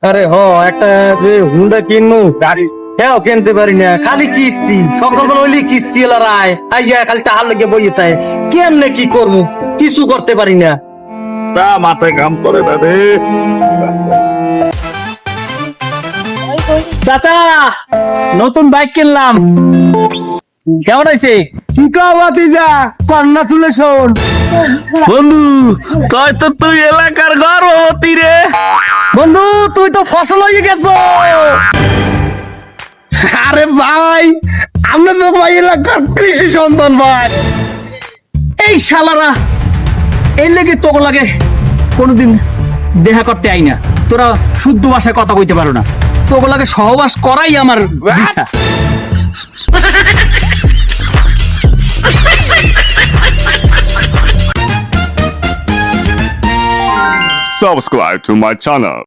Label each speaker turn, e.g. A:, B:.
A: আরে একটা যে হুন্ডা কিনবো গাড়ি হ্যাঁ কিনতে পারি না, খালি কিস্তি। সকালবেলা হইলে কিস্তি এলা রায় আইয়া খালি টাহার লেগে বইয়ে তাই কেমনে কি করবো, কিছু করতে পারি না।
B: মাথায় কাম করে না রে।
C: চাচা নতুন বাইক কিনলাম, কেমন হয়েছে?
A: কি কাওয়াতি যা কন্যা চুলে শোন
C: বন্ধু তুই এলাকার গর্ভবতী রে।
A: বন্ধু, তুই তো ফসল হয়ে গেছো।
C: আরে ভাই আমরা তো ভাই এলাকার কৃষি সন্তান ভাই। এই শালারা এই লেগে তোকে লাগে কোনোদিন দেখা করতে আই না, তোরা শুদ্ধ ভাষায় কথা কইতে পারো না, তোকে লাগে সহবাস করাই আমার পেশা।
B: Subscribe to my channel.